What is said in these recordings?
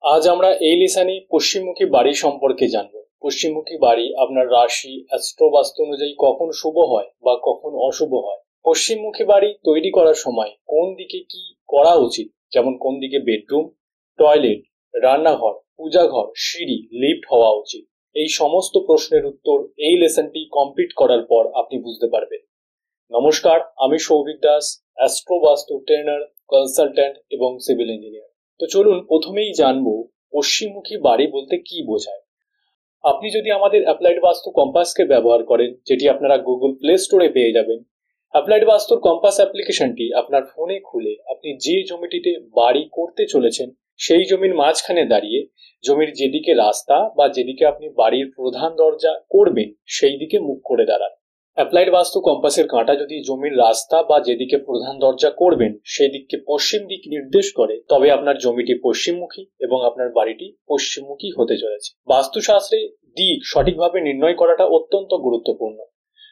আজ আমরা এই লেসনে পশ্চিমমুখী বাড়ি সম্পর্কে জানব। পশ্চিমমুখী বাড়ি আপনার রাশি অ্যাস্ট্রো বাস্তু অনুযায়ী কখন শুভ হয় বা কখন অশুভ হয়। পশ্চিমমুখী বাড়ি তৈরি করার সময় কোন দিকে কি করা উচিত, যেমন কোন দিকে বেডরুম, টয়লেট, রান্নাঘর, পূজাঘর, সিঁড়ি, লিফট হওয়া উচিত, এই সমস্ত প্রশ্নের উত্তর এই লেসনটি কমপ্লিট করার পর আপনি বুঝতে পারবেন। নমস্কার, আমি সৌভিক দাস, অ্যাস্ট্রো বাস্তু ট্রেনার, কনসালট্যান্ট এবং সিভিল ইঞ্জিনিয়ার। তো চলুন প্রথমেই জানবো পশ্চিমমুখী বাড়ি বলতে কি বোঝায়। আপনি যদি আমাদের অ্যাপ্লাইড বাস্তু কম্পাসকে ব্যবহার করেন, যেটি আপনারা গুগল প্লে স্টোরে পেয়ে যাবেন, অ্যাপ্লাইড বাস্তুর কম্পাস অ্যাপ্লিকেশনটি আপনার ফোনে খুলে আপনি যে জমিটিতে বাড়ি করতে চলেছেন সেই জমির মাঝখানে দাঁড়িয়ে জমির যেদিকে রাস্তা বা যেদিকে আপনি বাড়ির প্রধান দরজা করবেন সেই দিকে মুখ করে দাঁড়ান। অ্যাপ্লাইড বাস্তু কম্পাসের কাঁটা যদি জমির রাস্তা বা যেদিকে প্রধান দরজা করবেন সেই দিককে পশ্চিম দিক নির্দেশ করে, তবে আপনার জমিটি পশ্চিমমুখী এবং আপনার বাড়িটি পশ্চিমমুখী হতে চলেছে। বাস্তুশাস্ত্রে দিক সঠিকভাবে নির্ণয় করাটা অত্যন্ত গুরুত্বপূর্ণ,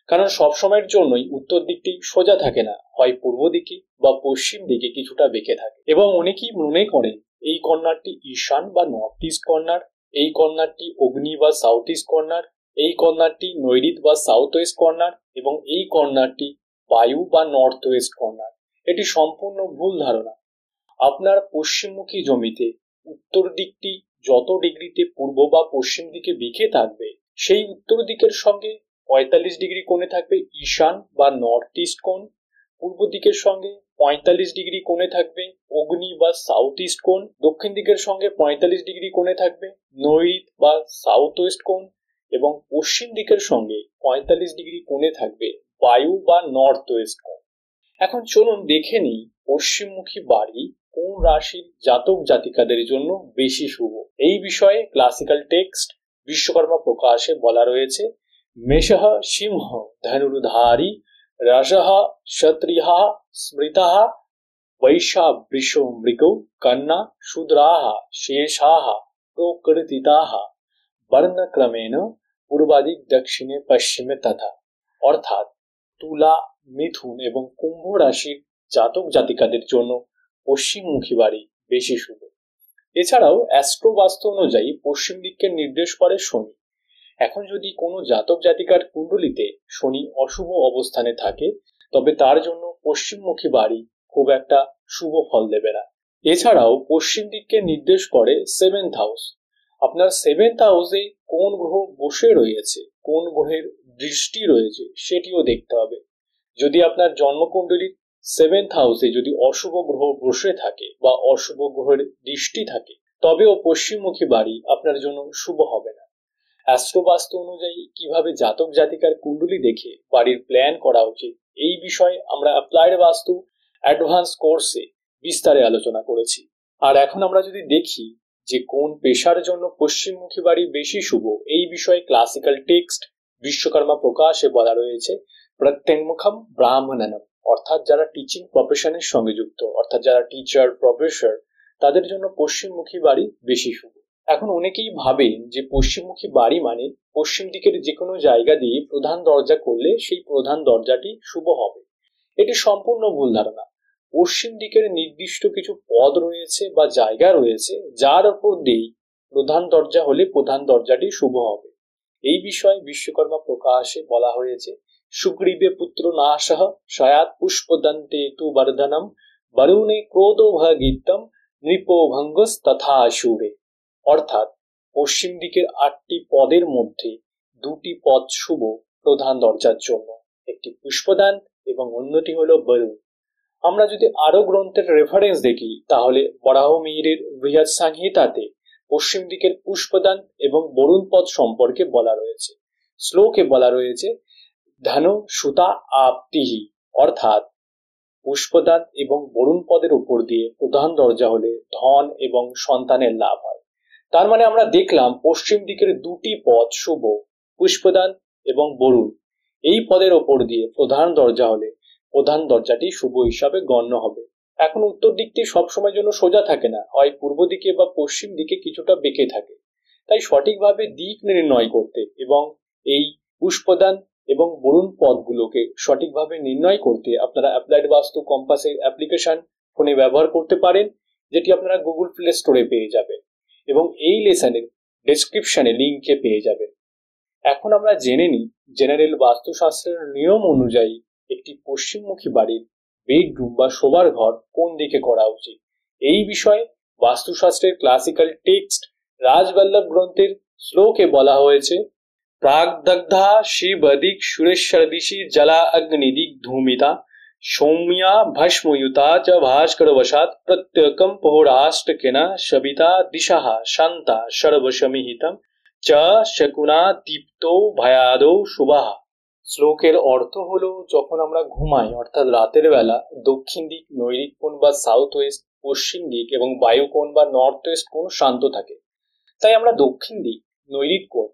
কারণ সবসময়ের জন্যই উত্তর দিকটি সোজা থাকে না, হয় পূর্ব দিকে বা পশ্চিম দিকে কিছুটা বেঁকে থাকে। এবং অনেকেই মনে করেন এই কর্নারটি ঈশান বা নর্থ ইস্ট কর্নার, এই কর্নারটি অগ্নি বা সাউথ ইস্ট কর্নার, এই কর্নারটি নৈঋত বা সাউথ ওয়েস্ট কর্নার এবং এই কর্নারটি বায়ু বা নর্থ ওয়েস্ট কর্নার। এটি সম্পূর্ণ ভুল ধারণা। আপনার পশ্চিমমুখী জমিতে উত্তর দিকটি যত ডিগ্রিতে পূর্ব বা পশ্চিম দিকে বেঁকে থাকবে, সেই উত্তর দিকের সঙ্গে 45 ডিগ্রি কোণে থাকবে ঈশান বা নর্থ ইস্ট কোণ, পূর্ব দিকের সঙ্গে 45 ডিগ্রি কোণে থাকবে অগ্নি বা সাউথ ইস্ট কোণ, দক্ষিণ দিকের সঙ্গে 45 ডিগ্রি কোণে থাকবে নৈঋত বা সাউথ ওয়েস্ট কোণ এবং পশ্চিম দিকের সঙ্গে 45 ডিগ্রি কোণে থাকবে বায়ু বা নর্থ ওয়েস্ট কোণ। এখন চলুন দেখে নিই পশ্চিমমুখী বাড়ি কোন রাশির জাতক জাতিকাদের জন্য বেশি শুভ। এই বিষয়ে ক্লাসিক্যাল টেক্সট বিশ্বকর্মা প্রকাশে বলা রয়েছে, মেষঃ সিংহ ধনুর্ধারী, রাজঃ ক্ষত্রিয়ঃ স্মৃতঃ, বৈশ্যা বৃষ মৃগৌ, কন্যা শূদ্রাः শেষাः প্রকৃতিতাः, বর্ণক্রমেণ পূর্বাদিক দক্ষিণে পশ্চিমে তথা। অর্থাৎ তুলা, মিথুন এবং কুম্ভ রাশির জাতক জাতিকাদের জন্য পশ্চিমমুখী বাড়ি বেশি শুভ। এছাড়াও অ্যাস্ট্রো বাস্তু অনুযায়ী পশ্চিম দিককে নির্দেশ করে শনি। এখন যদি কোনো জাতক জাতিকার কুণ্ডলিতে শনি অশুভ অবস্থানে থাকে, তবে তার জন্য পশ্চিমমুখী বাড়ি খুব একটা শুভ ফল দেবে না। এছাড়াও পশ্চিম দিককে নির্দেশ করে 7th হাউস। আপনার 7th হাউসে কোন গ্রহ বসে রয়েছে, কোন গ্রহের দৃষ্টি রয়েছে সেটিও দেখতে হবে। যদি আপনার জন্মকুণ্ডলীর 7th হাউসে যদি অশুভ গ্রহ বসে থাকে বা অশুভ গ্রহের দৃষ্টি থাকে, তবেও পশ্চিমমুখী বাড়ি আপনার জন্য শুভ হবে না। অ্যাস্ট্রো বাস্তু অনুযায়ী কিভাবে জাতক জাতিকার কুণ্ডলী দেখে বাড়ির প্ল্যান করা উচিত, এই বিষয়ে আমরা অ্যাপ্লাইড বাস্তু অ্যাডভান্স কোর্সে বিস্তারে আলোচনা করেছি। আর এখন আমরা যদি দেখি যে কোন পেশার জন্য পশ্চিমমুখী বাড়ি বেশি শুভ, এই বিষয়ে ক্লাসিক্যাল টেক্সট বিশ্বকর্মা প্রকাশে বলা রয়েছে, প্রত্যংমুখম ব্রাহ্মণনম। অর্থাৎ যারা টিচিং প্রফেশনের সঙ্গে যুক্ত, অর্থাৎ যারা টিচার, প্রফেসর, তাদের জন্য পশ্চিমমুখী বাড়ি বেশি শুভ। এখন অনেকেই ভাবেন যে পশ্চিমমুখী বাড়ি মানে পশ্চিম দিকের যে কোনো জায়গা দিয়ে প্রধান দরজা করলে সেই প্রধান দরজাটি শুভ হবে। এটি সম্পূর্ণ ভুল ধারণা। পশ্চিম দিকের নির্দিষ্ট কিছু পদ রয়েছে বা জায়গা রয়েছে যার উপর দিয়েই প্রধান দরজা হলে প্রধান দরজাটি শুভ হবে। এই বিষয়ে বিশ্বকর্মা প্রকাশে বলা হয়েছে, সুগ্রীবে পুত্র নাশঃ শয়াৎ পুষ্পদন্তে তু বর্ধনম, বরুণে ক্রোধোভগীতম, নৃপো ভঙ্গস তথা আসুরে। অর্থাৎ পশ্চিম দিকের 8টি পদের মধ্যে 2টি পদ শুভ প্রধান দরজার জন্য, একটি পুষ্পদান এবং অন্যটি হলো বরুণ। আমরা যদি আরো গ্রন্থের রেফারেন্স দেখি, তাহলে বরাহমিহিরের বৃহৎ সংহিতাতে পশ্চিম দিকের পুষ্পদান এবং বরুণ পদ সম্পর্কে বলা রয়েছে। শ্লোকে বলা রয়েছে, ধন সুতা আপতিহি। অর্থাৎ পুষ্পদান এবং বরুণ পদের উপর দিয়ে প্রধান দরজা হলে ধন এবং সন্তানের লাভ হয়। তার মানে আমরা দেখলাম পশ্চিম দিকের 2টি পদ শুভ, পুষ্পদান এবং বরুণ। এই পদের ওপর দিয়ে প্রধান দরজা হলে প্রধান দরজাটি শুভ হিসাবে গণ্য হবে। এখন উত্তর দিকটি সবসময় জন্য সোজা থাকে না, হয় পূর্ব দিকে বা পশ্চিম দিকে কিছুটা বেঁকে থাকে। তাই সঠিকভাবে দিক নির্ণয় করতে এবং এই পুষ্পদান এবং বরুণ পদগুলোকে সঠিকভাবে নির্ণয় করতে আপনারা অ্যাপ্লাইড বাস্তু কম্পাসের অ্যাপ্লিকেশন ফোনে ব্যবহার করতে পারেন, যেটি আপনারা গুগল প্লে স্টোরে পেয়ে যাবেন। এবং এই লেসনের ডেসক্রিপশনে লিঙ্কে পেয়ে যাবেন। এখন আমরা জেনে নিই জেনারেল বাস্তুশাস্ত্রের নিয়ম অনুযায়ী একটি পশ্চিমমুখী বাড়ির বেডরুম বা শোবার ঘর কোন দিকে করা উচিত। এই বিষয়ে বাস্তুশাস্ত্রের ক্লাসিক্যাল টেক্সট রাজবল্লভ গ্রন্থের শ্লোকে বলা হয়েছে, प्राग्दग्धा श्रीवदिक सुरेश्वरदिशि जला अग्निदिक धूमिता सौम्या भस्मयुता च भास्करवशात् प्रत्येकं पहोराष्टकेन शबिता दिशः शान्ता सर्वसमिहितं च शकुना दीप्तो भयादो शुभः। শ্লোকের অর্থ হলো, যখন আমরা ঘুমাই অর্থাৎ রাতের বেলা দক্ষিণ দিক, নৈরিক কোণ বা সাউথ ওয়েস্ট, পশ্চিম দিক এবং বায়ু কোণ বা নর্থ ওয়েস্ট কোণ শান্ত থাকে। তাই আমরা দক্ষিণ দিক, নৈরিক কোণ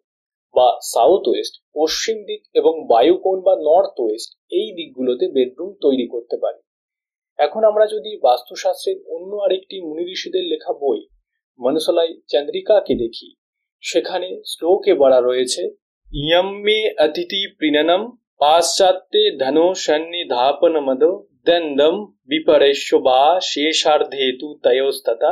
বা সাউথ ওয়েস্ট, পশ্চিম দিক এবং বায়ু কোণ বা নর্থ ওয়েস্ট এই দিকগুলোতে বেডরুম তৈরি করতে পারি। এখন আমরা যদি বাস্তুশাস্ত্রের অন্য আরেকটি মুনি ঋষিদের লেখা বই মনসলাই চন্দ্রিকাকে দেখি, সেখানে শ্লোকে বলা রয়েছে, ইয়ম্মে অতিথি প্রিণনম পাশ্চাত্যে ধনো সন্নিধাপনমদ দন্দম বিপরেশ্য বা শেষার্ধেতু তয়োস্ততা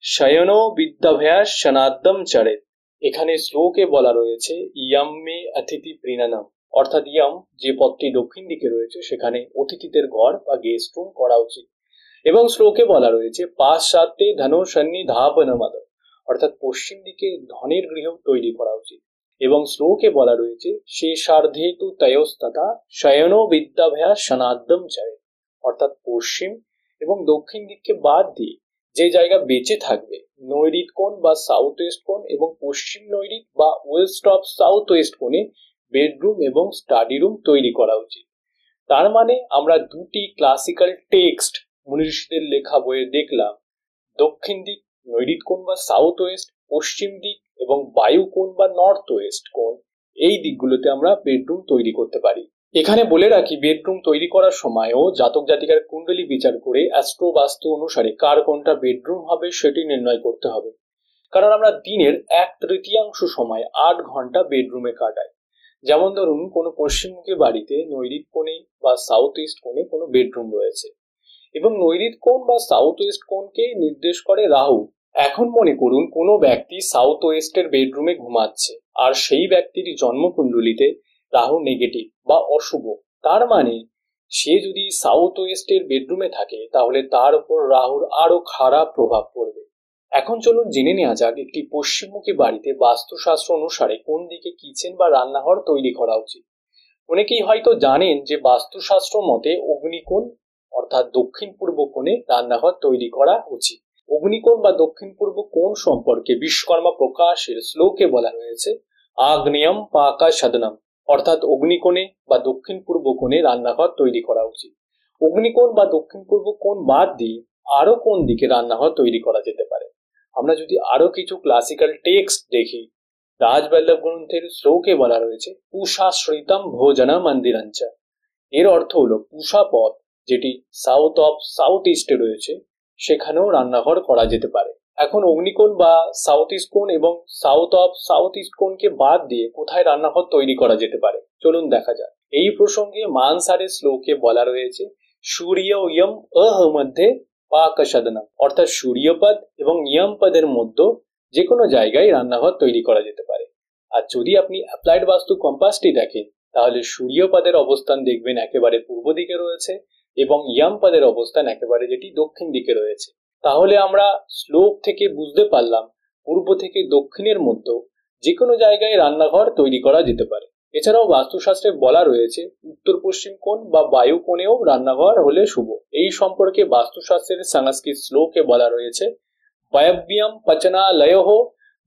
শয়নো বিদ্যাভ্যাস সনাদ্যম চরেত। এখানে শ্লোকে বলা রয়েছে ইয়াম্মে অতিথি প্রিণনম, অর্থাৎ ইয়াম যে পথটি দক্ষিণ দিকে রয়েছে সেখানে অতিথিদের ঘর বা গেস্ট রুম করা উচিত। এবং শ্লোকে বলা রয়েছে পাশ্চাত্যে ধনো সন্নিধাপনমদ, অর্থাৎ পশ্চিম দিকে ধনের গৃহ তৈরি করা উচিত। এবং শ্লোকে বলা রয়েছে শেষার্ধেতু তয়োস্ততা শয়নো বিদ্যাভ্যাস সনাদ্যম চরেত, অর্থাৎ পশ্চিম এবং দক্ষিণ দিককে বাদ দিয়ে যে জায়গা বেঁচে থাকবে, নৈরিত কোণ বা সাউথ ওয়েস্ট কোণ এবং পশ্চিম নৈরিত বা ওয়েস্ট অফ সাউথ ওয়েস্ট কোণে বেডরুম এবং স্টাডি রুম তৈরি করা উচিত। তার মানে আমরা দুটি ক্লাসিক্যাল টেক্সট মুনি ঋষিদের লেখা বইয়ে দেখলাম, দক্ষিণ দিক, নৈরিত কোণ বা সাউথ ওয়েস্ট, পশ্চিম দিক এবং বায়ু কোণ বা নর্থ ওয়েস্ট কোণ, এই দিকগুলোতে আমরা বেডরুম তৈরি করতে পারি। এখানে বলে রাখি, বেডরুম তৈরি করার সময়ও জাতক জাতিকার কুণ্ডলী বিচার করে অ্যাস্ট্রো বাস্তু অনুসারে কার কোনটা বেডরুম হবে সেটি নির্ণয় করতে হবে। কারণ আমরা দিনের 1/3 সময় 8 ঘন্টা বেডরুমে কাটাই। যেমন ধরুন, কোনো পশ্চিমমুখী বাড়িতে নৈরিত কোণে বা সাউথ ইস্ট কোণে কোনো বেডরুম রয়েছে এবং নৈরিত কোণ বা সাউথ ওয়েস্ট কোণকে নির্দেশ করে রাহু। এখন মনে করুন কোনো ব্যক্তি সাউথ ওয়েস্টের বেডরুমে ঘুমাচ্ছে আর সেই ব্যক্তির জন্মকুণ্ডলিতে রাহু নেগেটিভ বা অশুভ। তার মানে সে যদি সাউথ ওয়েস্টের বেডরুমে থাকে তাহলে তার উপর রাহুর আরো খারাপ প্রভাব পড়বে। এখন চলুন জেনে নেওয়া যাক একটি পশ্চিমমুখী বাড়িতে বাস্তুশাস্ত্র অনুসারে কোন দিকে কিচেন বা রান্নাঘর তৈরি করা উচিত। অনেকেই হয়তো জানেন যে বাস্তুশাস্ত্র মতে অগ্নিকোণ অর্থাৎ দক্ষিণ পূর্ব কোণে রান্নাঘর তৈরি করা উচিত। অগ্নিকোণ বা দক্ষিণ পূর্ব কোণ সম্পর্কে বিশ্বকর্মা প্রকাশের শ্লোকে বলা রয়েছে, আগ্নেয়ম পাকা সদনম, অর্থাৎ অগ্নিকোণে বা দক্ষিণ পূর্ব কোণে রান্নাঘর তৈরি করা উচিত। অগ্নিকোণ বা দক্ষিণ পূর্ব কোণ বাদ দিয়ে আরো কোন দিকে রান্নাঘর তৈরি করা যেতে পারে। আমরা যদি আরো কিছু ক্লাসিক্যাল টেক্সট দেখি, রাজবল্লভ গ্রন্থের শ্লোকে বলা রয়েছে পুষাশ্রিতম ভোজন মন্দিরাঞ্চ। এর অর্থ হলো পুষা পথ যেটি সাউথ অফ সাউথ ইস্টে রয়েছে সেখানেও রান্নাঘর করা যেতে পারে। এখন অগ্নিকোণ বা সাউথ ইস্ট কোণ এবং সাউথ অফ সাউথ ইস্ট কোণকে বাদ দিয়ে কোথায় রান্নাঘর তৈরি করা যেতে পারে চলুন দেখা যাক। এই প্রসঙ্গে মানসারের শ্লোকে বলা রয়েছে সূর্য ইয়ম অহ মধ্যে পাক সদনম, অর্থাৎ সূর্যপদ এবং ইয়ম পদের মধ্যে যে কোনো জায়গায় রান্নাঘর তৈরি করা যেতে পারে। আর যদি আপনি অ্যাপ্লাইড বাস্তু কম্পাসটি দেখেন তাহলে সূর্যপদের অবস্থান দেখবেন একেবারে পূর্ব দিকে রয়েছে এবং ইয়ম পদের অবস্থান একেবারে যেটি দক্ষিণ দিকে রয়েছে। তাহলে আমরা শ্লোক থেকে বুঝতে পারলাম পূর্ব থেকে দক্ষিণের মধ্যে যে কোনো জায়গায় রান্নাঘর তৈরি করা যেতে পারে। এছাড়াও বাস্তুশাস্ত্রে বলা রয়েছে উত্তর পশ্চিম কোণ বা বায়ু কোণেও রান্নাঘর হলে শুভ। এই সম্পর্কে বাস্তুশাস্ত্রের সংস্কৃত শ্লোকে বলা রয়েছে বায়ব্যম পচনালয়ঃ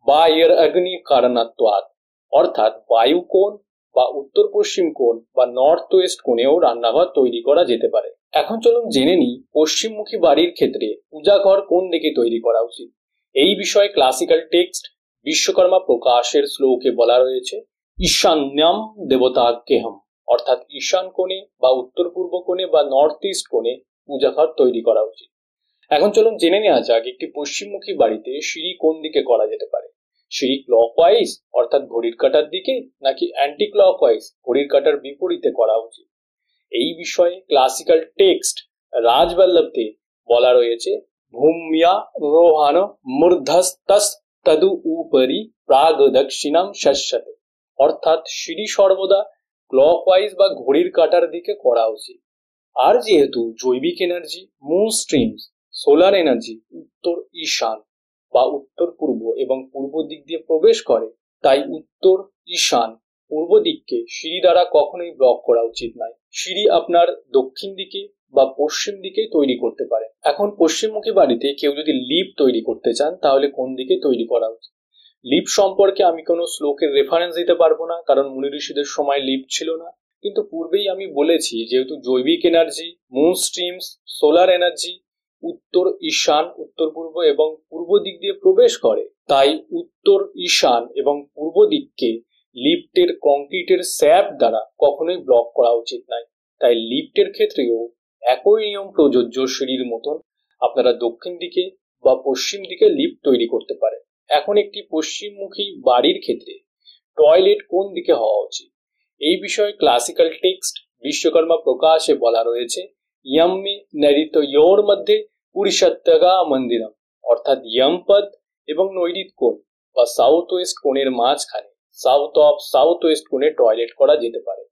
বায়ুর অগ্নি কারণত্বাৎ, অর্থাৎ বায়ু কোণ বা উত্তর পশ্চিম কোণ বা নর্থ ওয়েস্ট কোণেও রান্নাঘর তৈরি করা যেতে পারে। এখন চলুন জেনে নিই পশ্চিমমুখী বাড়ির ক্ষেত্রে পূজাঘর কোন দিকে তৈরি করা উচিত। এই বিষয়ে ক্লাসিক্যাল টেক্সট বিশ্বকর্মা প্রকাশের শ্লোকে বলা রয়েছে ঈশান্যম দেবতাক্যেহম, অর্থাৎ ঈশান কোণে বা উত্তর পূর্ব কোণে বা নর্থ ইস্ট কোণে পূজাঘর তৈরি করা উচিত। এখন চলুন জেনে নেওয়া যাক একটি পশ্চিমমুখী বাড়িতে সিঁড়ি কোন দিকে করা যেতে পারে। সিঁড়ি ক্লকওয়াইজ অর্থাৎ ঘড়ির কাঁটার দিকে নাকি অ্যান্টি ক্লকওয়াইজ ঘড়ির কাঁটার বিপরীতে করা উচিত। এই বিষয়ে ক্লাসিক্যাল টেক্সট রাজবল্লভতে বলা রয়েছে ভূম্যা রোহান মূর্ধস্তস তদু উপরি প্রাগ দক্ষিণাং শস্যতে, অর্থাৎ সিঁড়ি সর্বদা ক্লকওয়াইজ বা ঘড়ির কাঁটার দিকে করা উচিত। আর যেহেতু জৈবিক energy, moon streams, solar energy উত্তর ঈশান বা উত্তর পূর্ব এবং পূর্ব দিক দিয়ে প্রবেশ করে, তাই উত্তর ঈশান পূর্ব দিককে সিঁড়ি দ্বারা কখনোই ব্লক করা উচিত নয়। সিঁড়ি আপনার দক্ষিণ দিকে বা পশ্চিম দিকে তৈরি করতে পারে। এখন পশ্চিমমুখী বাড়িতে কেউ যদি লিফট তৈরি করতে চান তাহলে কোন দিকে তৈরি করা উচিত? লিফট সম্পর্কে আমি কোনো শ্লোকের রেফারেন্স দিতে পারবো না, কারণ মুনি ঋষিদের সময় লিফট ছিল না। কিন্তু পূর্বেই আমি বলেছি, যেহেতু জৈবিক energy, moon streams, solar energy উত্তর ঈশান, উত্তর পূর্ব এবং পূর্ব দিক দিয়ে প্রবেশ করে, তাই উত্তর ঈশান এবং পূর্ব দিককে লিফটের কংক্রিটের স্ল্যাব দ্বারা কখনোই ব্লক করা উচিত নয়। তাই লিফটের ক্ষেত্রেও একই নিয়ম প্রযোজ্য। সিঁড়ির মতন আপনারা দক্ষিণ দিকে বা পশ্চিম দিকে লিফট তৈরি করতে পারেন। এখন একটি পশ্চিমমুখী বাড়ির ক্ষেত্রে টয়লেট কোন দিকে হওয়া উচিত, এই বিষয়ে ক্লাসিক্যাল টেক্সট বিশ্বকর্মা প্রকাশে বলা রয়েছে, ইয়ম্মি নৈরিতয়োর মধ্যে পুরুষত্বগা মন্দিরম, অর্থাৎ ইয়ম পদ এবং নৈরিত কোণ বা সাউথ ওয়েস্ট কোণের মাঝখানে, সাউথ অফ সাউথ ওয়েস্ট কোণে টয়লেট করা যেতে পারে।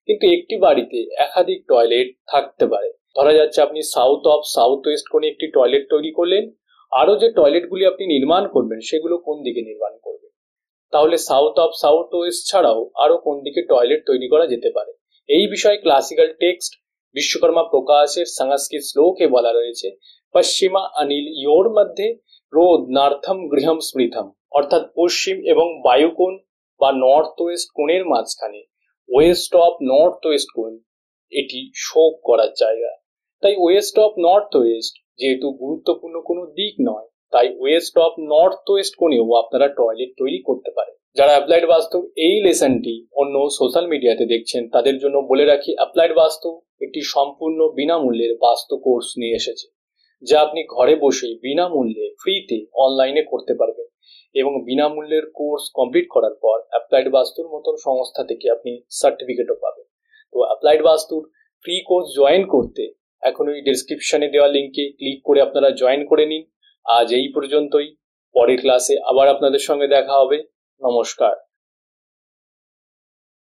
কিন্তু একটি বাড়িতে একাধিক টয়লেট থাকতে পারে। ধরা যাচ্ছে আপনি সাউথ অফ সাউথ ওয়েস্ট কোণে একটি টয়লেট তৈরি করলেন, আরো যে টয়লেটগুলি আপনি নির্মাণ করবেন সেগুলো কোন দিকে নির্মাণ করবেন, তাহলে সাউথ অফ সাউথ ওয়েস্ট ছাড়াও আরো কোন দিকে টয়লেট তৈরি করা যেতে পারে, এই বিষয়ে ক্লাসিক্যাল টেক্সট বিশ্বকর্মা প্রকাশের সংস্কৃত শ্লোকে বলা রয়েছে, পশ্চিমা অনিল ইয়োর মধ্যে রোদ নার্থম গৃহম স্মৃতম, অর্থাৎ পশ্চিম এবং বায়ুকোণ বা নর্থ ওয়েস্ট কোণের মাঝখানে ওয়েস্ট অফ নর্থ ওয়েস্ট কোণ, এটি শোক করার জায়গা। তাই ওয়েস্ট অফ নর্থ ওয়েস্ট যেহেতু গুরুত্বপূর্ণ কোনো দিক নয়, তাই ওয়েস্ট অফ নর্থ ওয়েস্ট কোণেও আপনারা টয়লেট তৈরি করতে পারেন। যারা অ্যাপ্লাইড বাস্তু এই লেসনটি অন্য সোশ্যাল মিডিয়াতে দেখছেন তাদের জন্য বলে রাখি, অ্যাপ্লাইড বাস্তু একটি সম্পূর্ণ বিনামূল্যের বাস্তু কোর্স নিয়ে এসেছে, যা আপনি ঘরে বসেই বিনামূল্যে ফ্রিতে অনলাইনে করতে পারবেন এবং বিনামূল্যের কোর্স কমপ্লিট করার পর অ্যাপ্লাইড বাস্তুর মতন সংস্থা থেকে আপনি সার্টিফিকেটও পাবেন। তো অ্যাপ্লাইড বাস্তুর ফ্রি কোর্স জয়েন করতে এখন ওই ডেসক্রিপশনে দেওয়া লিঙ্কে ক্লিক করে আপনারা জয়েন করে নিন। আজ এই পর্যন্তই, পরের ক্লাসে আবার আপনাদের সঙ্গে দেখা হবে। নমস্কার।